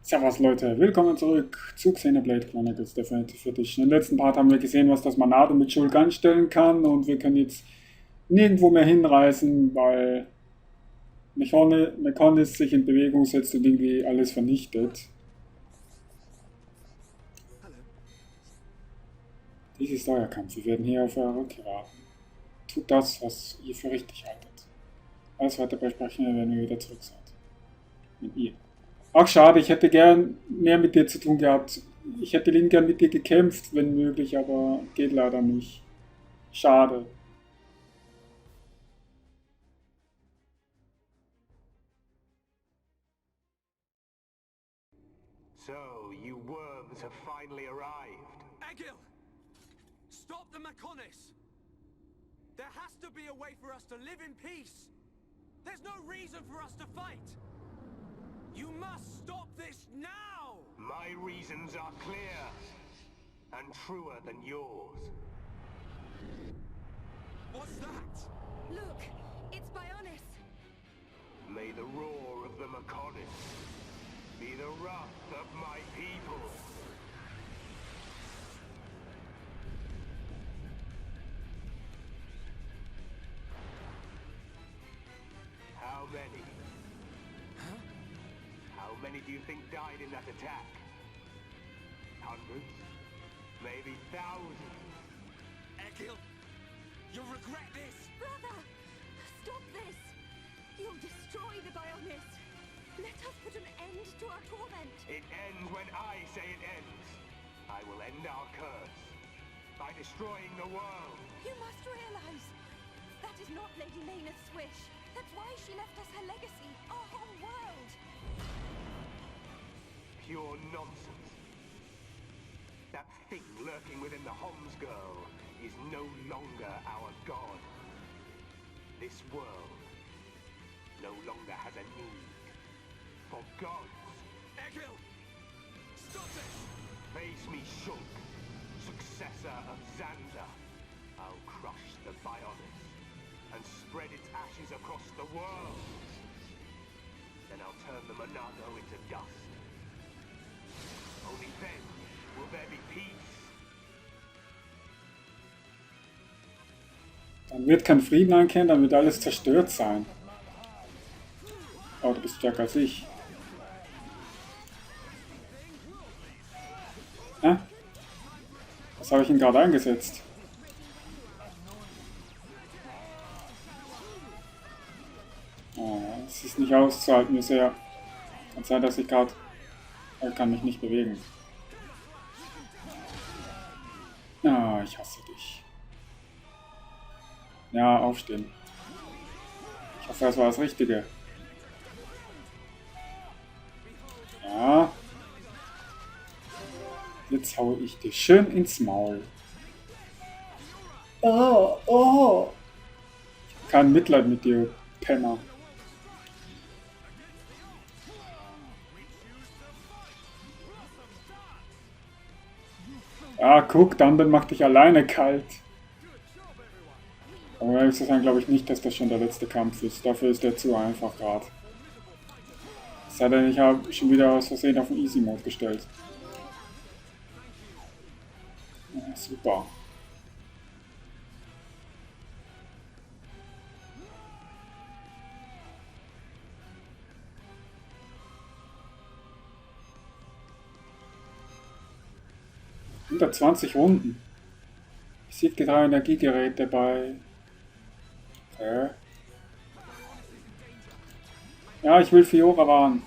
Servus Leute, willkommen zurück zu Xenoblade Chronicles, Definitive Edition. Im letzten Part haben wir gesehen, was das Manado mit Schulk anstellen kann, und wir können jetzt nirgendwo mehr hinreisen, weil Mechonis sich in Bewegung setzt und irgendwie alles vernichtet. Dies ist euer Kampf, wir werden hier auf eure Rückkehr warten. Tut das, was ihr für richtig haltet. Alles weiter besprechen wir, wenn ihr wieder zurück seid. Mit ihr. Ach schade, ich hätte gern mehr mit dir zu tun gehabt. Ich hätte liebend gern mit dir gekämpft, wenn möglich, aber geht leider nicht. Schade. So, you worms have finally arrived. Egil! Stop the Mechonis! There has to be a way for us to live in peace! There's no reason for us to fight! You must stop this now! My reasons are clear, and truer than yours. What's that? Look, it's Bionis. May the roar of the Mechonis be the wrath of my people. How many? How many do you think died in that attack? Hundreds? Maybe thousands? Egil! You'll regret this! Brother! Stop this! You'll destroy the Bionis! Let us put an end to our torment! It ends when I say it ends. I will end our curse by destroying the world. You must realize that is not Lady Maynard's wish. That's why she left us her legacy, our whole world. Pure nonsense. That thing lurking within the Homs girl is no longer our god. This world no longer has a need for gods. Egil! Stop it! Face me, Shulk, successor of Xander. I'll crush the Bionis and spread its ashes across the world. Then I'll turn the Monado into dust. Only then will there be peace. Dann wird kein Frieden einkehren, dann wird alles zerstört sein. Oh, du bist stärker als ich. Hä? Was habe ich ihn gerade eingesetzt? Oh, es ist nicht auszuhalten, wie sehr. Kann sein, dass ich gerade... Ich kann mich nicht bewegen. Ah, ich hasse dich. Ja, aufstehen. Ich hoffe, das war das Richtige. Ja. Jetzt hau ich dir schön ins Maul. Oh, oh. Ich hab kein Mitleid mit dir, Penner. Ah, guck, dann macht dich alleine kalt. Aber ehrlich zu sein, glaube ich nicht, dass das schon der letzte Kampf ist. Dafür ist der zu einfach gerade. Es sei denn, ich habe schon wieder aus Versehen auf den Easy Mode gestellt. Ja, super. Unter 20 Runden. Besiegt 3 Energiegeräte bei... Okay. Ja, ich will Fiora warnen.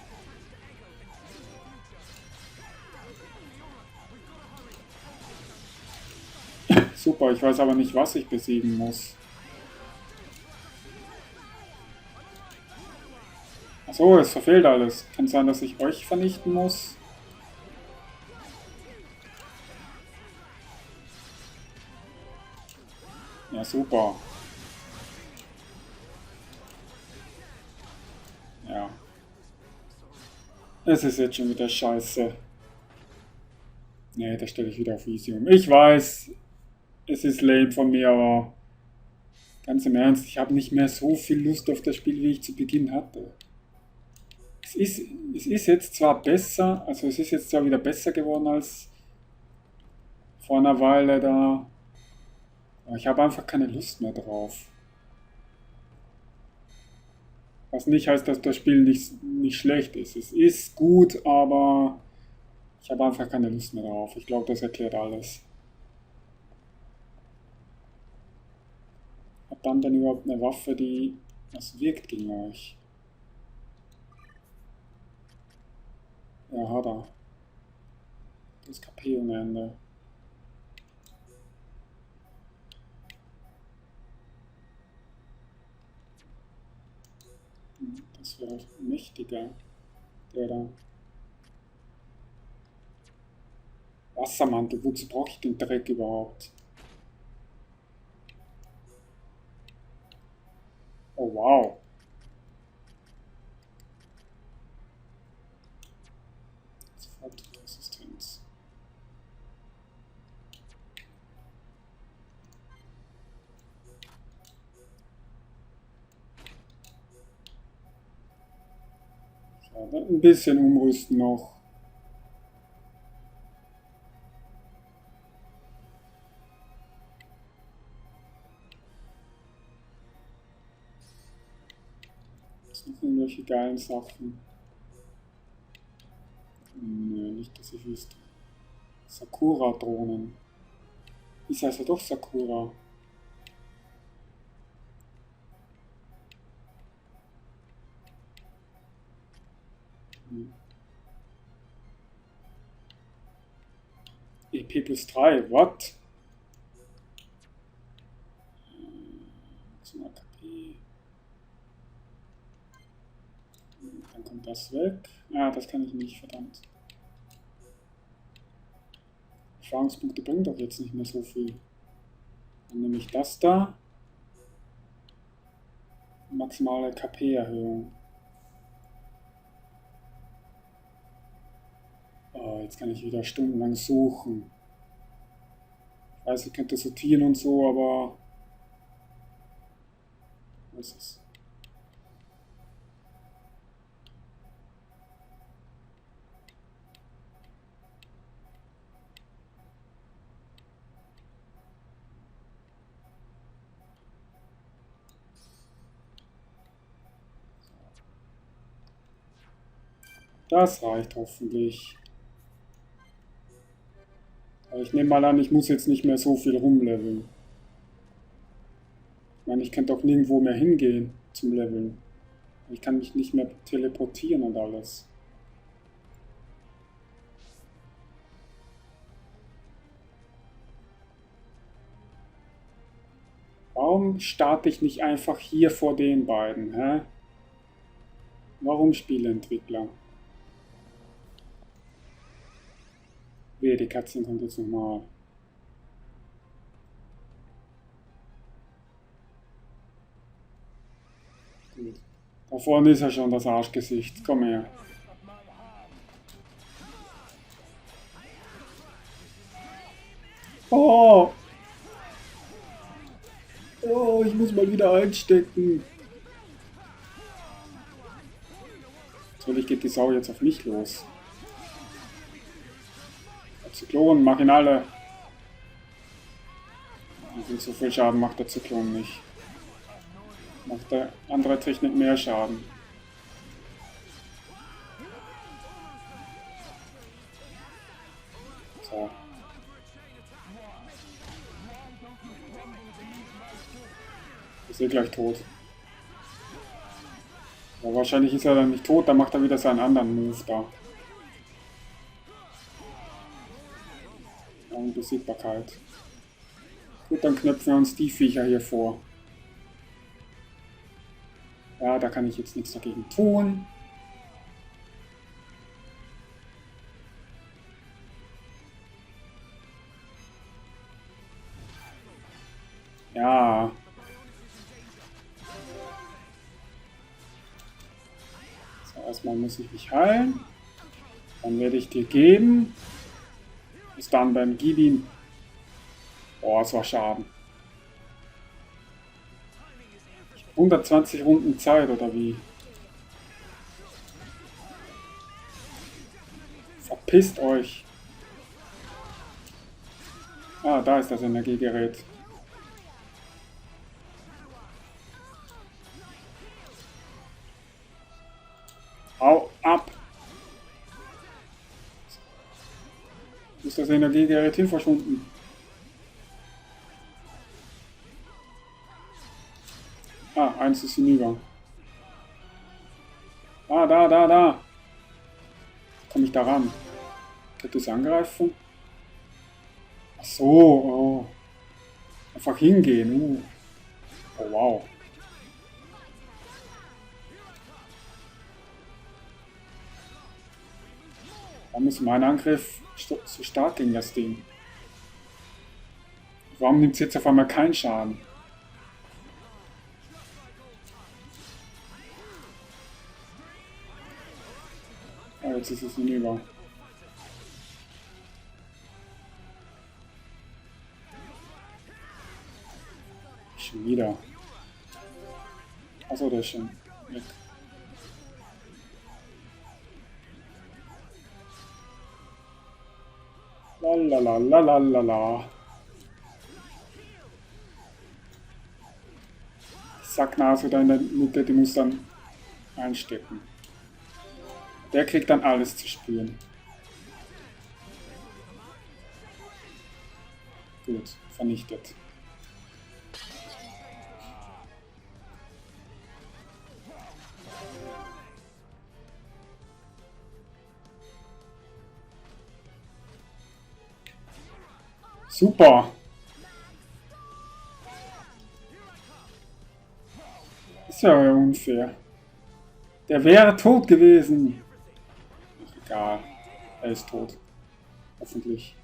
Super, ich weiß aber nicht, was ich besiegen muss. Achso, es verfehlt alles. Kann sein, dass ich euch vernichten muss. Ja, super. Ja. Es ist jetzt schon wieder scheiße. Nee, da stelle ich wieder auf Easy um. Ich weiß, es ist lame von mir, aber ganz im Ernst, ich habe nicht mehr so viel Lust auf das Spiel, wie ich zu Beginn hatte. Es Es ist jetzt zwar besser, also es ist jetzt zwar wieder besser geworden als vor einer Weile da, aber ich habe einfach keine Lust mehr drauf. Was nicht heißt, dass das Spiel nicht schlecht ist. Es ist gut, aber ich habe einfach keine Lust mehr drauf. Ich glaube, das erklärt alles. Hat dann denn überhaupt eine Waffe, die was wirkt gegen euch? Ja, hat er. Das KP ohne Ende. Das wäre mächtiger. Der da. Wassermantel, wozu brauche ich den Dreck überhaupt? Oh wow. Sofortresistenz. So, dann ein bisschen umrüsten noch. Noch irgendwelche geilen Sachen. Nö, nicht, dass ich wüsste. Sakura-Drohnen. Ist also doch Sakura. EP plus 3, what? So, KP. Dann kommt das weg. Ah, das kann ich nicht, verdammt. Erfahrungspunkte bringen doch jetzt nicht mehr so viel. Dann nehme ich das da. Maximale KP-Erhöhung. Oh, jetzt kann ich wieder stundenlang suchen. Ich weiß, ich könnte sortieren und so, aber... Was ist es? Das reicht hoffentlich. Aber ich nehme mal an, ich muss jetzt nicht mehr so viel rumleveln. Ich meine, ich könnte auch nirgendwo mehr hingehen zum Leveln. Ich kann mich nicht mehr teleportieren und alles. Warum starte ich nicht einfach hier vor den beiden, hä? Warum Spieleentwickler? Wehe, die Katzen kommt jetzt nochmal. Gut. Da vorne ist ja schon das Arschgesicht. Komm her. Oh! Oh, ich muss mal wieder einstecken. Natürlich geht die Sau jetzt auf mich los. Zyklon, mach ihn alle. So viel Schaden macht der Zyklon nicht. Macht der andere Technik mehr Schaden. So. Ist eh gleich tot. Ja, wahrscheinlich ist er dann nicht tot, dann macht er wieder seinen anderen Move da. Unbesiegbarkeit. Gut, dann knöpfen wir uns die Viecher hier vor. Ja, da kann ich jetzt nichts dagegen tun. Ja. So, erstmal muss ich mich heilen. Dann werde ich dir geben. Bis dann beim Gib ihm. Oh, es war Schaden. 120 Runden Zeit, oder wie? Verpisst euch! Ah, da ist das Energiegerät. Hau ab! Ist das Energiegerät hin verschwunden? Ah, eins ist hinüber. Ah, da! Komme ich da ran? Könnte es angreifen? Ach so, oh. Einfach hingehen. Oh, wow. Warum ist mein Angriff so stark gegen das Ding? Warum nimmt es jetzt auf einmal keinen Schaden? Ah, jetzt ist es hinüber. Schon wieder. Achso, der ist schon weg. Lalalala. Die Sacknase da in der Mitte, die muss dann einstecken. Der kriegt dann alles zu spüren. Gut, vernichtet. Super! Ist ja unfair. Der wäre tot gewesen. Ach, egal. Er ist tot. Hoffentlich.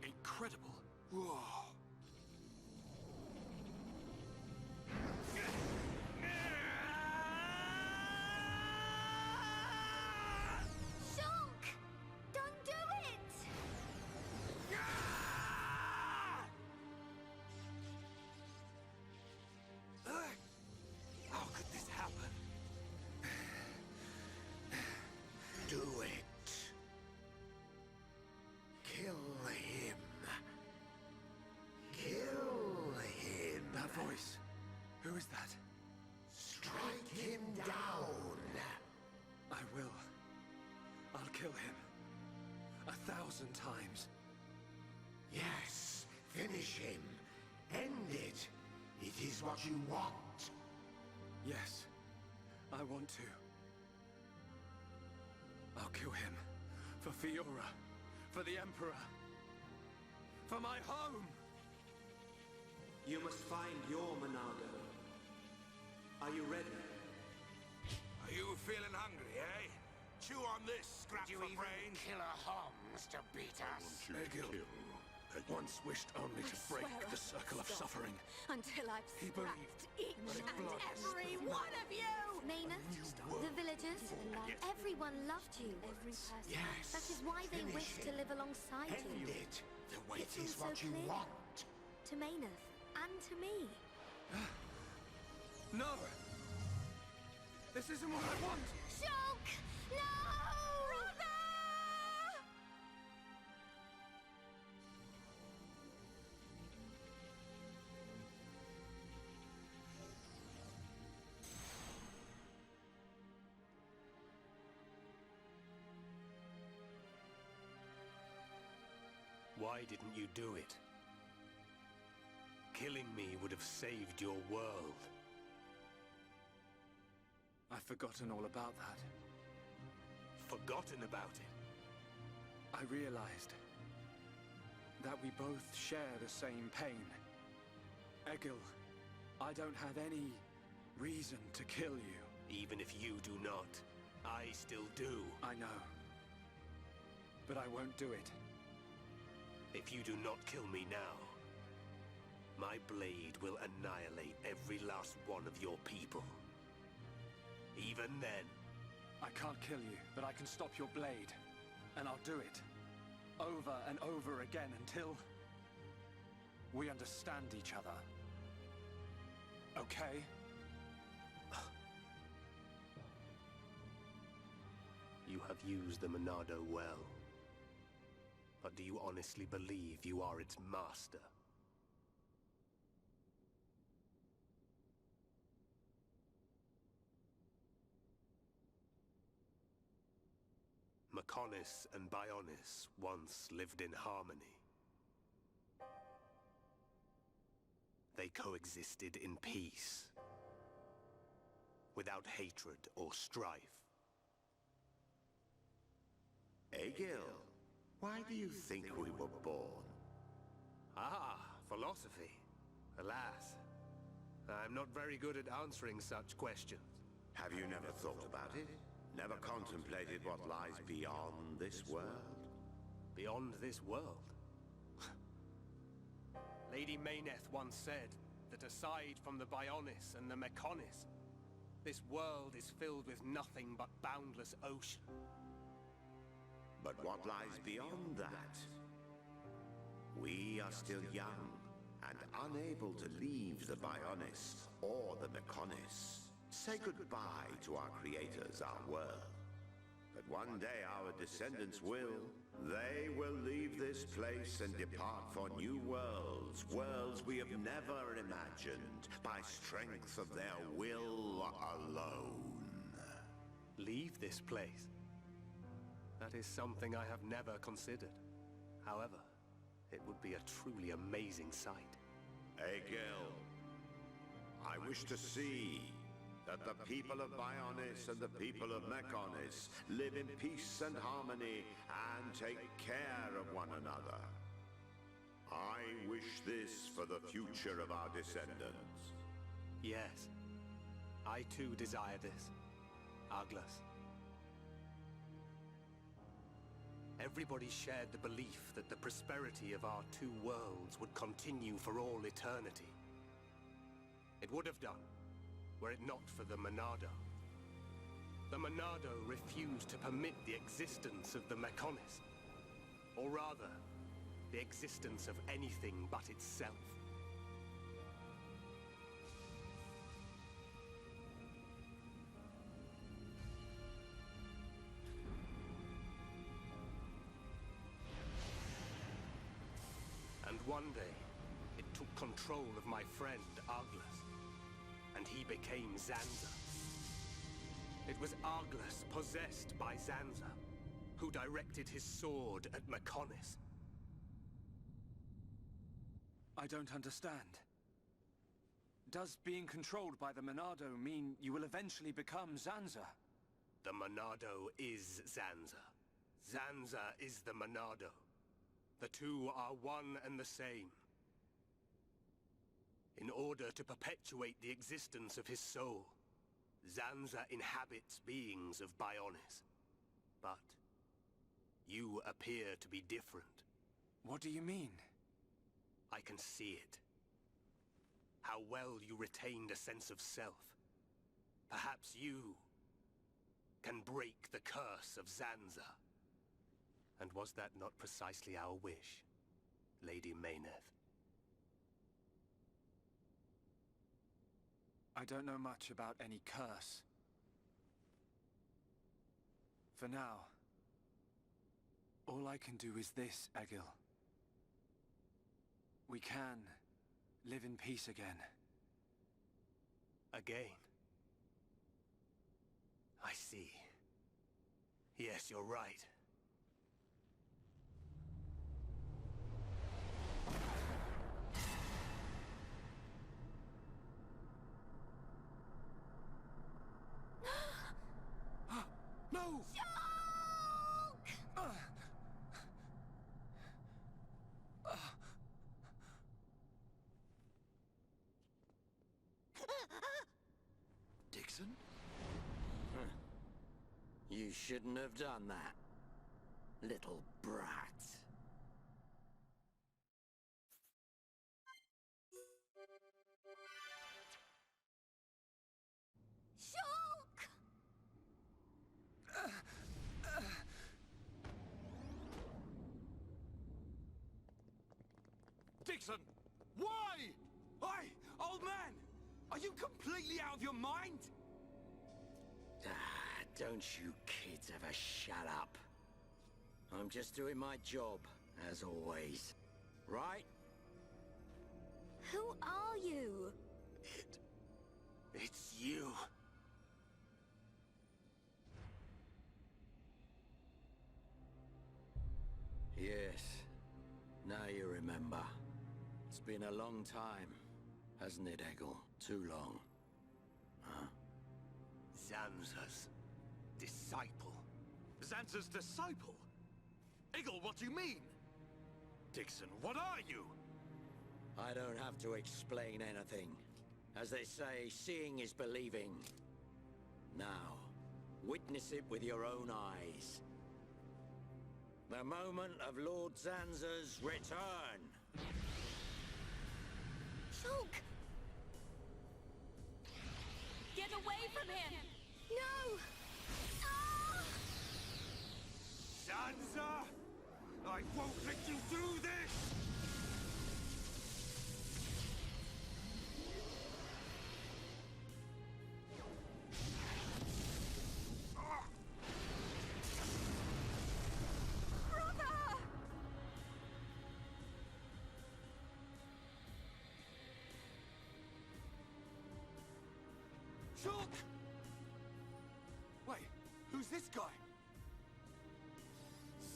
Incredible. Whoa. Shulk! Don't do it! How could this happen? Do it. Kill him. Kill him. That voice. Who is that? Strike him down. I will. I'll kill him. 1,000 times. Yes, finish him. End it. It is what you want. Yes, I want to. I'll kill him. For Fiora. For the Emperor. For my home! You must find your Monado. Are you ready? Are you feeling hungry, eh? Chew on this, scrap for brain. Kill a Homs to beat us. Egil once wished only to break the circle of suffering. Until I've He slapped believed each and every one of you! Maynard, the villagers, everyone loved you. Yes. That is why they wish to live alongside End you. it. It It's is all what so you clear. want. To Maynard and to me. No! This isn't what I want! Shulk! No! Brother! Why didn't you do it? Killing me would have saved your world. I've forgotten all about that. Forgotten about it? I realized that we both share the same pain. Egil, I don't have any reason to kill you. Even if you do not, I still do. I know. But I won't do it. If you do not kill me now, my blade will annihilate every last one of your people. Even then, I can't kill you, but I can stop your blade. And I'll do it. over and over again until we understand each other. Okay? You have used the Monado well. But do you honestly believe you are its master? Mechonis and Bionis once lived in harmony. They coexisted in peace, without hatred or strife. Egil, why do you think we were born? Ah, philosophy. Alas, I'm not very good at answering such questions. Have you never thought about it? Never contemplated what lies beyond this world? Beyond this world? Lady Mayneth once said that aside from the Bionis and the Mechonis, this world is filled with nothing but boundless ocean. But what lies beyond that? We are still young and unable to leave the Bionis or the Mechonis. Say goodbye to our creators, our world. But one day our descendants will. They will leave this place and depart for new worlds. Worlds we have never imagined, by strength of their will alone. Leave this place? That is something I have never considered. However, it would be a truly amazing sight. Egil, I wish to see that the people of Bionis and the people of Mechonis live in peace and harmony and take care of one another. I wish this for the future of our descendants. Yes, I too desire this, Arglus. Everybody shared the belief that the prosperity of our two worlds would continue for all eternity. It would have done, were it not for the Monado. The Monado refused to permit the existence of the Mechonis. Or rather, the existence of anything but itself. And one day, it took control of my friend, Arglus. And he became Zanza. It was Arglus, possessed by Zanza, who directed his sword at Mechonis. I don't understand. Does being controlled by the Monado mean you will eventually become Zanza? The Monado is Zanza. Zanza is the Monado. The two are one and the same. In order to perpetuate the existence of his soul, Zanza inhabits beings of Bionis. But you appear to be different. What do you mean? I can see it. How well you retained a sense of self. Perhaps you can break the curse of Zanza. And was that not precisely our wish, Lady Mayneth? I don't know much about any curse. For now, all I can do is this, Egil. We can live in peace again. Again? I see. Yes, you're right. No! Dickson? You shouldn't have done that, little brat. Shulk! Dickson! Why? Oi, old man! Are you completely out of your mind? Don't you kids ever shut up. I'm just doing my job, as always. Right? Who are you? It's you. Yes. Now you remember. It's been a long time, hasn't it, Eggle? Too long. Huh? Zanza's disciple. Zanza's disciple? Iggle, what do you mean? Dickson, what are you? I don't have to explain anything. As they say, seeing is believing. Now, witness it with your own eyes. The moment of Lord Zanza's return. Shulk! Get away from him! No! Ah! Zanza! I won't let you do this! Brother! Shulk! Wait, who's this guy?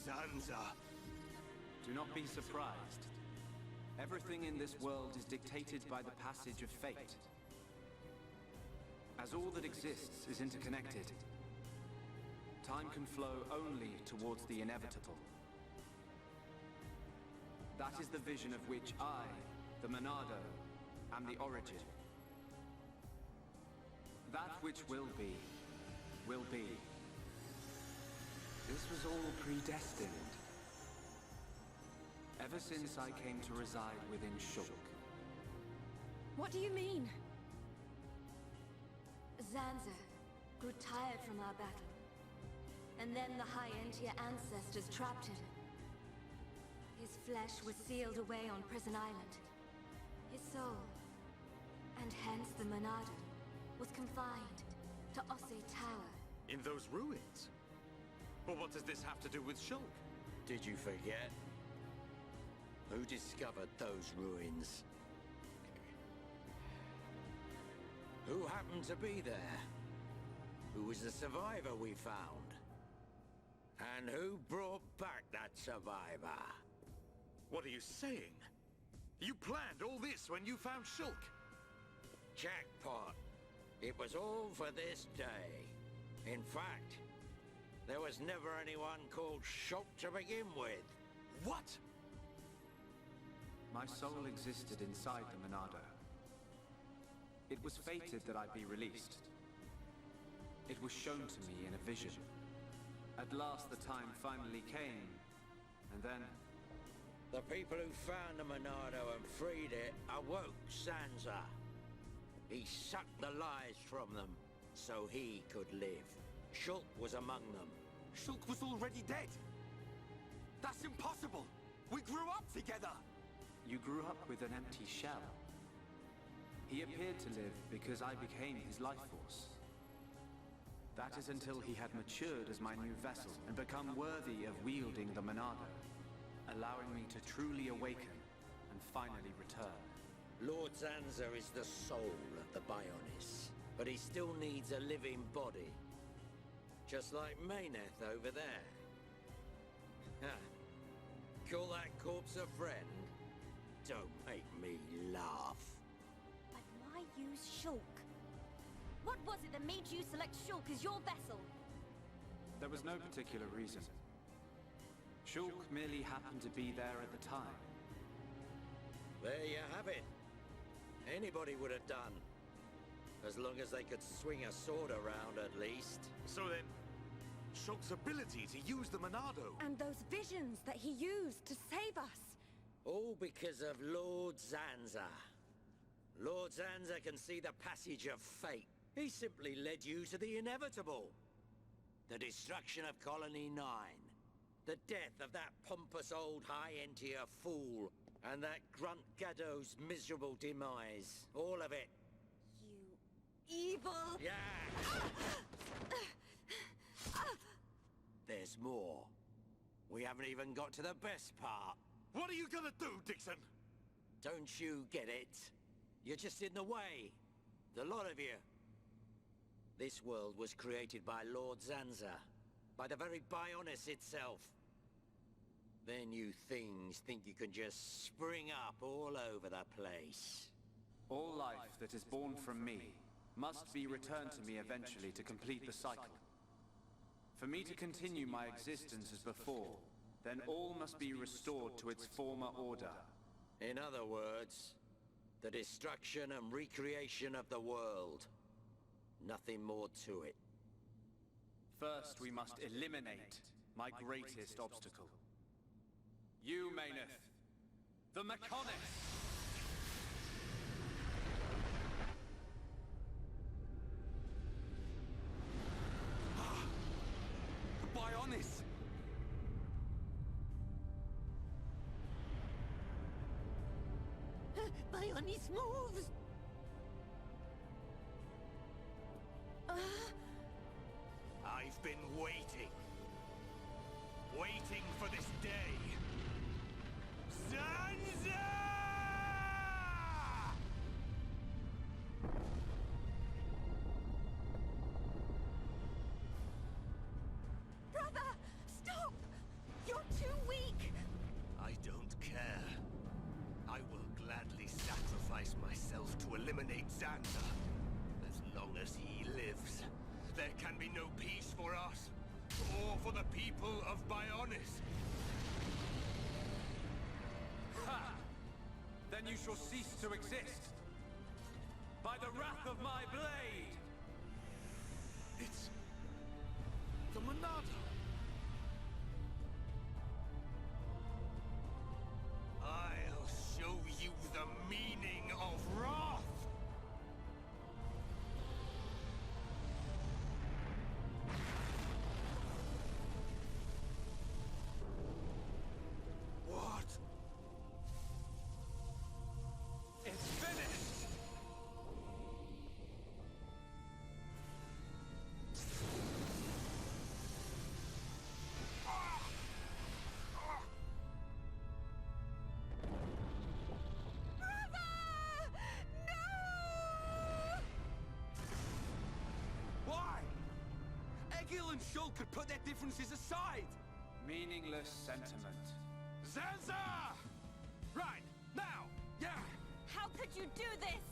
Zanza! Do not be surprised. Everything in this world is dictated by the passage of fate. As all that exists is interconnected, time can flow only towards the inevitable. That is the vision of which I, the Monado, am the origin. That which will be, will be. This was all predestined. Ever since I came to reside within Shulk. What do you mean? Zanza grew tired from our battle. And then the High Entier ancestors trapped him. His flesh was sealed away on Prison Island. His soul, and hence the Monado, was confined to Osse Tower. In those ruins? But what does this have to do with Shulk? Did you forget? Who discovered those ruins? Who happened to be there? Who was the survivor we found? And who brought back that survivor? What are you saying? You planned all this when you found Shulk? Jackpot. It was all for this day. In fact, there was never anyone called Shulk to begin with. What? My soul existed inside the Monado. It was fated that I be released. It was shown to me in a vision. At last the time finally came, and then... The people who found the Monado and freed it awoke Zanza. He sucked the lives from them, so he could live. Shulk was among them. Shulk was already dead! That's impossible! We grew up together! You grew up with an empty shell. He appeared to live because I became his life force. That is until he had matured as my new vessel and become worthy of wielding the Monado, allowing me to truly awaken and finally return. Lord Zanza is the soul of the Bionis, but he still needs a living body. Just like Mayneth over there. Call that corpse a friend? Don't make me laugh. But why use Shulk? What was it that made you select Shulk as your vessel? There was no particular reason. Shulk merely happened to be there at the time. There you have it. Anybody would have done. As long as they could swing a sword around, at least. So then, Shulk's ability to use the Monado... And those visions that he used to save us. All because of Lord Zanza. Lord Zanza can see the passage of fate. He simply led you to the inevitable. The destruction of Colony 9. The death of that pompous old high-entier fool, And that grunt Gaddo's miserable demise. All of it. You evil! Yeah! There's more. We haven't even got to the best part. What are you gonna do, Dickson? Don't you get it? You're just in the way. The lot of you. This world was created by Lord Zanza. By the very Bionis itself. Then you things think you can just spring up all over the place. All life that is born from me must be returned to me eventually to complete the cycle. For me to continue my existence as before, then all must be restored to its former order. In other words, the destruction and recreation of the world. Nothing more to it. First, we must eliminate my greatest obstacle. You, Mayneth, the Mechonis! The Bionis! Bionis moves! I've been waiting. Waiting for this day. Zanza! Brother! Stop! You're too weak! I don't care. I will gladly sacrifice myself to eliminate Zanza. As long as he lives, there can be no peace for us, or for the people of Bionis. Ha! Then you shall cease to exist. By the wrath of my blade! It's... the Monado. I'll show you the meaning of wrath! What? It's finished! Why? Egil and Shul could put their differences aside! Meaningless sentiment. Zanza! Right, now! Yeah! How could you do this?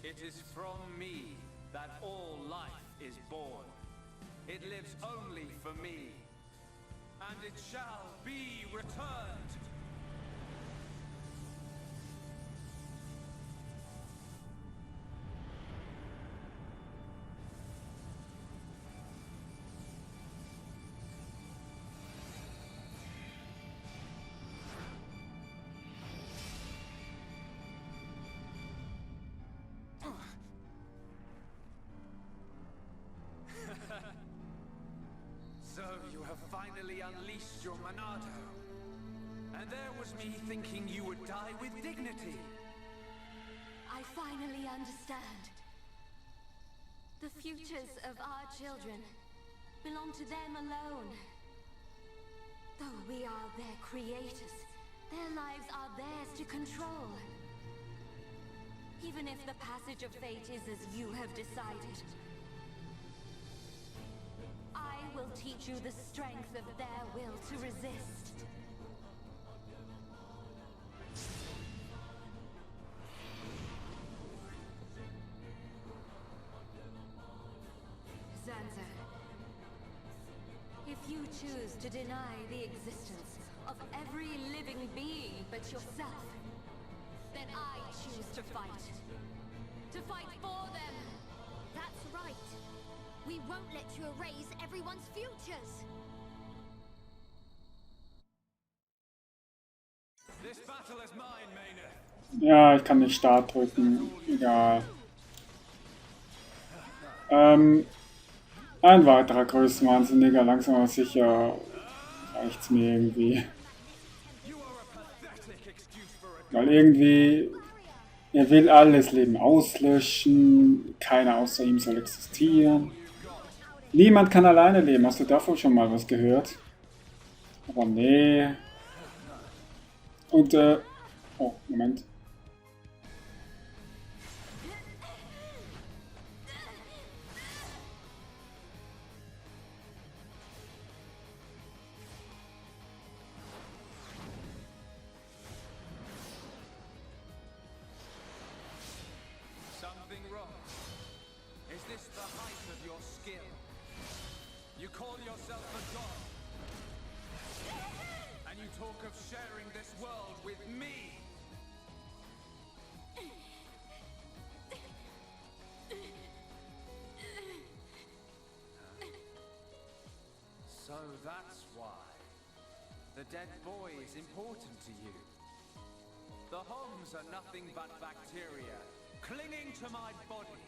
It is from me that all life is born. It lives only for me. And it shall be returned. So you have finally unleashed your Monado. And there was me thinking you would die with dignity. I finally understand. The futures of our children belong to them alone. Though we are their creators, their lives are theirs to control. Even if the passage of fate is as you have decided, I will teach you the strength of their will to resist. Zanza, if you choose to deny the existence of every living being but yourself, then I choose to fight. To fight for them! That's right. We won't let you erase everyone's futures. This battle is mine, Mayneth. Ja, ich kann den Start drücken. Egal. Ein weiterer Größenwahnsinniger, langsam aber sicher reicht's mir irgendwie. Weil irgendwie, er will alles Leben auslöschen, keiner außer ihm soll existieren. Niemand kann alleine leben, hast du davon schon mal was gehört? Aber nee. Und, oh, Moment. Something wrong? Is this the height of your skill? You call yourself a god? And you talk of sharing this world with me? So that's why. The dead boy is important to you. The Homs are nothing but bacteria, clinging to my body.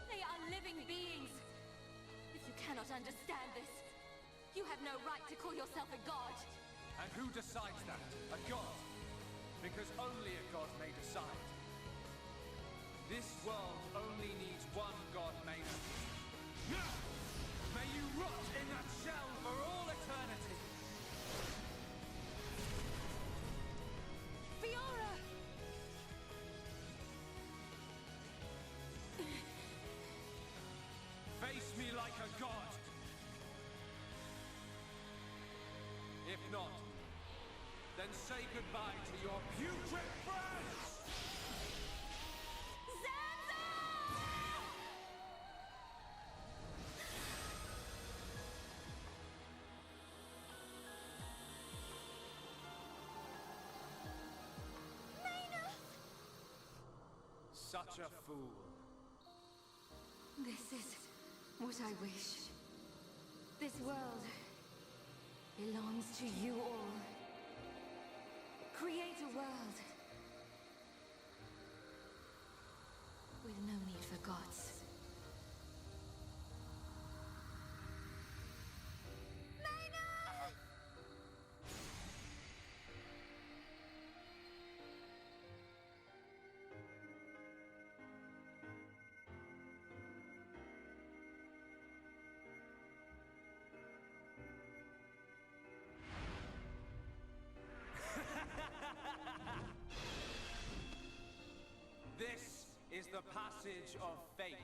They are living beings. If you cannot understand this, you have no right to call yourself a god. And who decides that? A god? Because only a god may decide. This world only needs one god, Maynard. May you rot in that shell for all eternity. Fiora! Face me like a god. If not, then say goodbye to your putrid friends! Such a fool. This is what I wish. This world belongs to you all. Create a world with no need for gods. This is the passage of fate.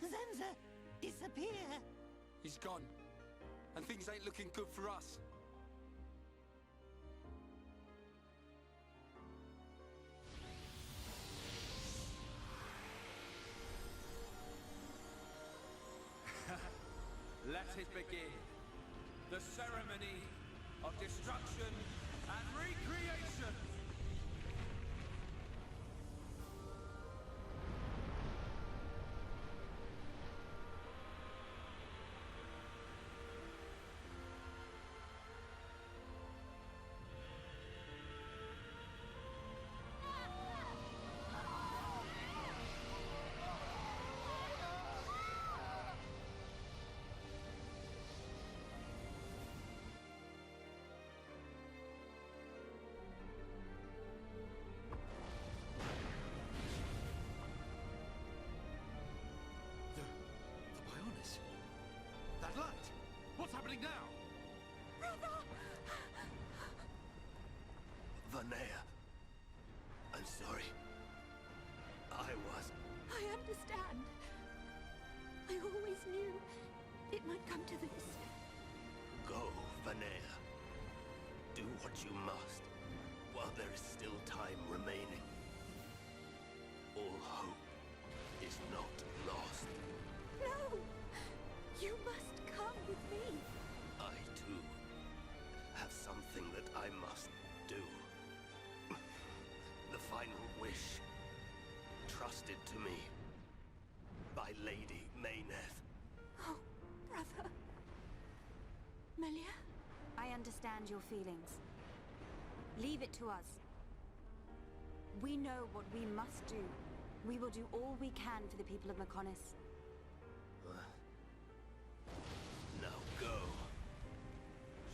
Zenza, disappear! He's gone. And things ain't looking good for us. Let it begin. The ceremony of destruction and recreation. That light! What's happening now? Vanea. I'm sorry. I understand. I always knew it might come to this. Go, Vanea. Do what you must, while there is still time remaining. All hope is not lost. No! You must come with me. I, too, have something that I must do. The final wish, trusted to me by Lady Mayneth. Oh, brother. Melia? I understand your feelings. Leave it to us. We know what we must do. We will do all we can for the people of Mechonis. Now go.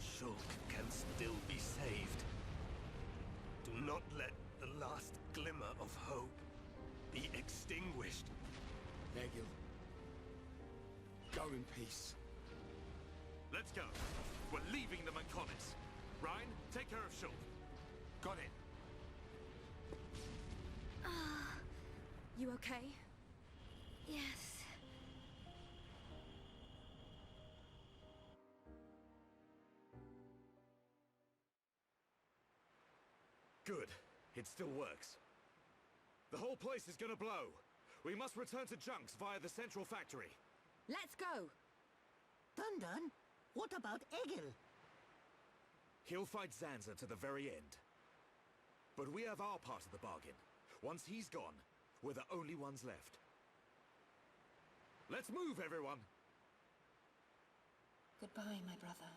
Shulk can still be saved. Do not let the last glimmer of hope be extinguished. Egil. Go in peace. Let's go. We're leaving the Mechonis. Ryan, take care of Shulk. Got it. You okay? Yes. Good. It still works. The whole place is gonna blow. We must return to Junks via the central factory. Let's go! Dun, what about Egil? He'll fight Zanza to the very end. But we have our part of the bargain. Once he's gone, we're the only ones left. Let's move, everyone! Goodbye, my brother.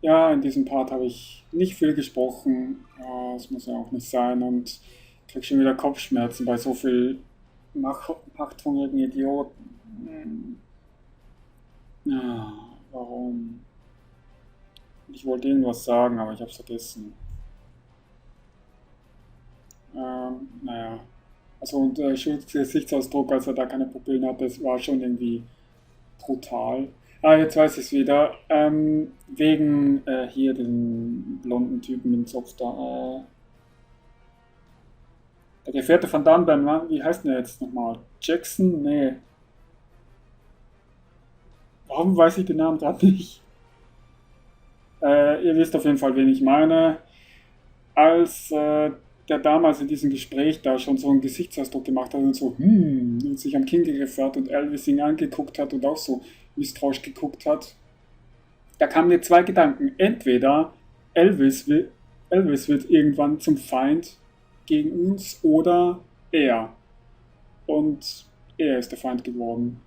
Ja, in diesem Part habe ich nicht viel gesprochen. Das muss ja auch nicht sein und krieg schon wieder Kopfschmerzen bei so viel machthungrigen Idioten. Ja, warum? Ich wollte irgendwas sagen, aber ich habe es vergessen. Naja. Also und Schulz Gesichtsausdruck, als er da keine Pupillen hatte, das war schon irgendwie brutal. Jetzt weiß ich es wieder. Wegen hier den blonden Typen mit dem Zopf da. Der Gefährte von Dunban, wie heißt der jetzt nochmal? Jackson? Nee. Warum weiß ich den Namen gerade nicht? Ihr wisst auf jeden Fall, wen ich meine. Als der damals in diesem Gespräch da schon so einen Gesichtsausdruck gemacht hat und so, und sich am Kinn gegriffen hat und Elvis ihn angeguckt hat und auch so misstrauisch geguckt hat, da kamen mir zwei Gedanken. Entweder Elvis wird irgendwann zum Feind gegen uns oder er. Und er ist der Feind geworden.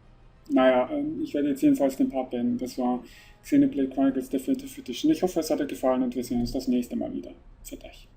Naja, ich werde jetzt jedenfalls den Part beenden. Das war Xenoblade Chronicles, der 4. Edition. Ich hoffe, es hat euch gefallen und wir sehen uns das nächste Mal wieder. Für euch.